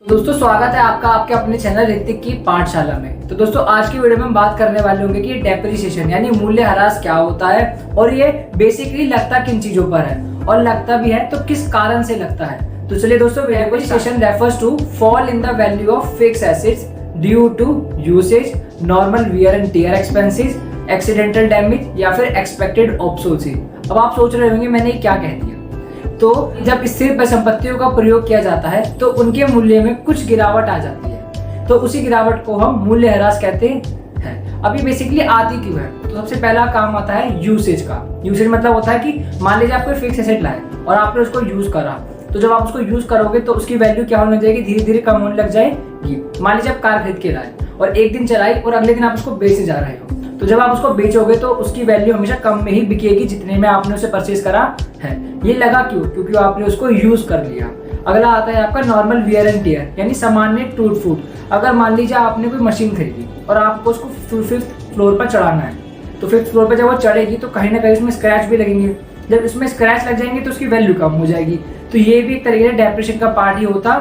दोस्तों स्वागत है आपका आपके अपने चैनल ऋतिक की पाठशाला में। तो दोस्तों आज की वीडियो में हम बात करने वाले होंगे कि डेप्रिसिएशन यानी मूल्यह्रास क्या होता है और ये बेसिकली लगता किन चीजों पर है और लगता भी है तो किस कारण से लगता है। तो चलिए दोस्तों, depreciation refers to fall in the value of fixed assets due to usage, normal wear and tear expenses, accidental damage या फिर एक्सपेक्टेड ऑब्सोल्सी। अब आप सोच रहे होंगे मैंने क्या कह दिया। तो जब स्थिर परिसंपत्तियों का प्रयोग किया जाता है तो उनके मूल्य में कुछ गिरावट आ जाती है, तो उसी गिरावट को हम मूल्यह्रास कहते हैं। अभी बेसिकली आती क्यों है? तो सबसे पहला काम आता है यूसेज का। यूसेज मतलब होता है कि मान लीजिए आप कोई फिक्स एसेट लाए और आपने उसको यूज करा, तो जब आप उसको यूज करोगे तो उसकी वैल्यू क्या होने जाएगी, धीरे धीरे कम होने लग जाएगी। मान लीजिए आप कार खरीद के लाए और एक दिन चलाई और अगले दिन आप उसको बेचने जा रहे हो, तो जब आप उसको बेचोगे तो उसकी वैल्यू हमेशा कम में ही बिकेगी जितने में आपने उसे परचेज करा है। ये लगा क्यों? क्योंकि आपने उसको यूज कर लिया। अगला आता है आपका नॉर्मल वियर एंड टियर यानी सामान्य टूट फूट। अगर मान लीजिए आपने कोई मशीन खरीदी और आपको उसको 5th फ्लोर पर चढ़ाना है, तो 5th फ्लोर पर जब वो चढ़ेगी तो कहीं ना कहीं उसमें स्क्रैच भी लगेंगे। जब इसमें स्क्रैच लग जाएंगे तो उसकी वैल्यू कम हो जाएगी। तो ये भी एक तरीके से डेप्रिसिएशन का पार्ट ही होता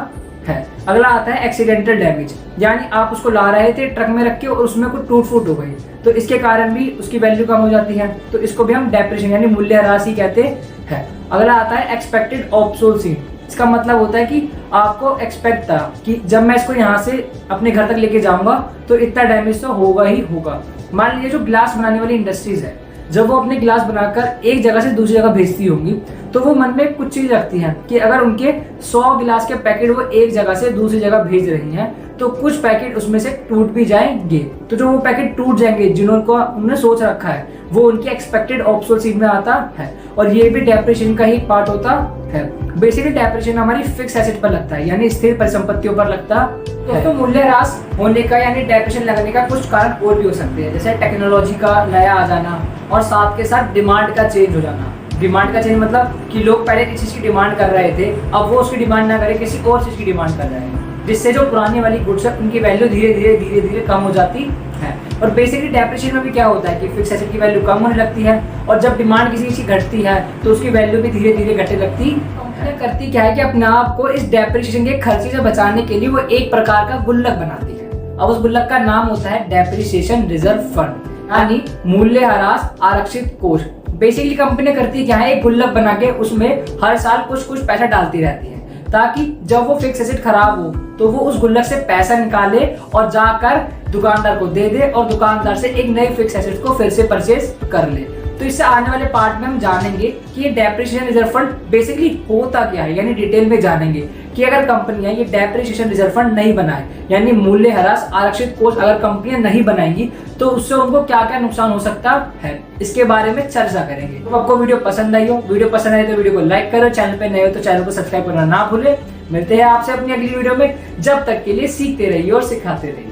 है। अगला आता है एक्सीडेंटल डैमेज, यानी आप उसको ला रहे थे ट्रक में रख के और उसमें कुछ टूट फूट हो गई, तो इसके कारण भी उसकी वैल्यू कम हो जाती है। तो इसको भी हम डेप्रिसिएशन यानी मूल्यह्रास ही कहते हैं। अगला आता है एक्सपेक्टेड ऑब्सोल्सी। इसका मतलब होता है कि आपको एक्सपेक्ट था कि जब मैं इसको यहाँ से अपने घर तक लेके जाऊंगा तो इतना डैमेज तो होगा ही होगा। मान लीजिए जो ग्लास बनाने वाली इंडस्ट्रीज है, जब वो अपने गिलास बनाकर एक जगह से दूसरी जगह भेजती होंगी तो वो मन में कुछ चीज रखती हैं कि अगर उनके 100 गिलास के पैकेट वो एक जगह से दूसरी जगह भेज रही हैं तो कुछ पैकेट उसमें से टूट भी जाएंगे। तो जो वो पैकेट टूट जाएंगे जिन्होंने उन्होंने सोच रखा है वो उनकी एक्सपेक्टेड ऑब्सोल्सी में आता है और ये भी डेप्रिसिएशन का ही पार्ट होता है। बेसिकली डेप्रिसिएशन हमारी फिक्स एसेट पर लगता है यानी स्थिर परिसंपत्तियों पर लगता है। तो मूल्यह्रास होने का यानी डेप्रिसिएशन लगने का कुछ कारण और भी हो सकते हैं, जैसे टेक्नोलॉजी का नया आ जाना और साथ के साथ डिमांड का चेंज हो जाना। डिमांड का चेंज मतलब कि लोग पहले किसी चीज की डिमांड कर रहे थे, अब वो उसकी डिमांड ना करे किसी और चीज की डिमांड कर रहे हैं, जिससे जो पुरानी वाली गुड्स है उनकी वैल्यू धीरे धीरे कम हो जाती है। और बेसिकली डेप्रिसिएशन में भी क्या होता है कि फिक्स एसेट की वैल्यू कम होने लगती है और जब डिमांड किसी चीज की घटती है तो उसकी वैल्यू भी धीरे धीरे घटने लगती है। करती क्या है कि अपने आप को इस डेप्रिसिएशन के खर्चे से बचाने के लिए वो एक प्रकार का गुल्लक बनाती है। अब उस गुल्लक का नाम होता है डेप्रिसिएशन रिजर्व फंड यानी मूल्यह्रास आरक्षित कोष। बेसिकली कंपनी करती क्या है, एक गुल्लक बना के उसमें हर साल कुछ पैसा डालती रहती है ताकि जब वो फिक्स एसेट खराब हो तो वो उस गुल्लक से पैसा निकाले और जाकर दुकानदार को दे दे और दुकानदार से एक नई फिक्स एसेट को फिर से परचेज कर ले। तो इससे आने वाले पार्ट में हम जानेंगे कि ये डेप्रिसिएशन रिजर्व फंड बेसिकली होता क्या है, यानी डिटेल में जानेंगे कि अगर कंपनियां ये डेप्रिसिएशन रिजर्व फंड नहीं बनाए यानी मूल्यह्रास आरक्षित कोष अगर कंपनियां नहीं बनाएंगी तो उससे उनको क्या क्या नुकसान हो सकता है, इसके बारे में चर्चा करेंगे। तो आपको वीडियो पसंद आई हो, वीडियो पसंद आए तो वीडियो को लाइक करो, चैनल पे नए हो तो चैनल को सब्सक्राइब करना ना भूले। मिलते हैं आपसे अपनी अगली वीडियो में, जब तक के लिए सीखते रहिए और सिखाते रहिए।